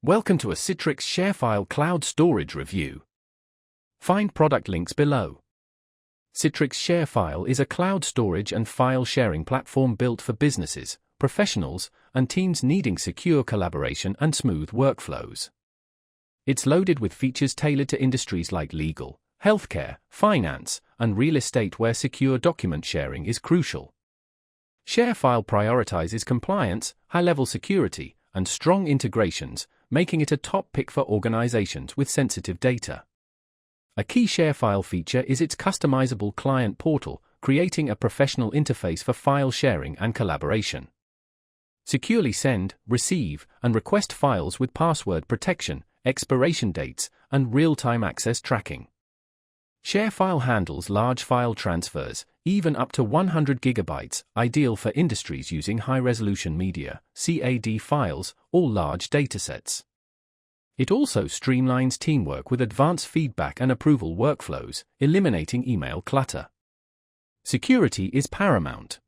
Welcome to a Citrix ShareFile cloud storage review. Find product links below. Citrix ShareFile is a cloud storage and file sharing platform built for businesses, professionals, and teams needing secure collaboration and smooth workflows. It's loaded with features tailored to industries like legal, healthcare, finance, and real estate where secure document sharing is crucial. ShareFile prioritizes compliance, high-level security, and strong integrations, making it a top pick for organizations with sensitive data. A key ShareFile feature is its customizable client portal, creating a professional interface for file sharing and collaboration. Securely send, receive, and request files with password protection, expiration dates, and real-time access tracking. ShareFile handles large file transfers, even up to 100 GB, ideal for industries using high-resolution media, CAD files, or large datasets. It also streamlines teamwork with advanced feedback and approval workflows, eliminating email clutter. Security is paramount.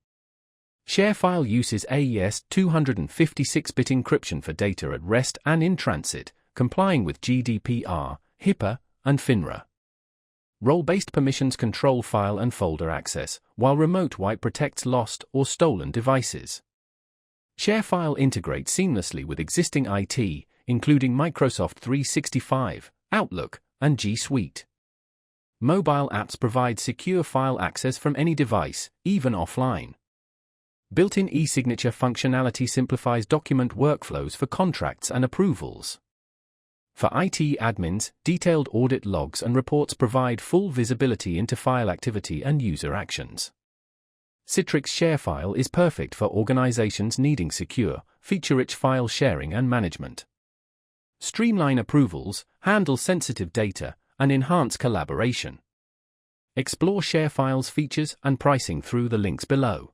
ShareFile uses AES 256-bit encryption for data at rest and in transit, complying with GDPR, HIPAA, and FINRA. Role-based permissions control file and folder access, while remote wipe protects lost or stolen devices. ShareFile integrates seamlessly with existing IT, including Microsoft 365, Outlook, and G Suite. Mobile apps provide secure file access from any device, even offline. Built-in e-signature functionality simplifies document workflows for contracts and approvals. For IT admins, detailed audit logs and reports provide full visibility into file activity and user actions. Citrix ShareFile is perfect for organizations needing secure, feature-rich file sharing and management. Streamline approvals, handle sensitive data, and enhance collaboration. Explore ShareFile's features and pricing through the links below.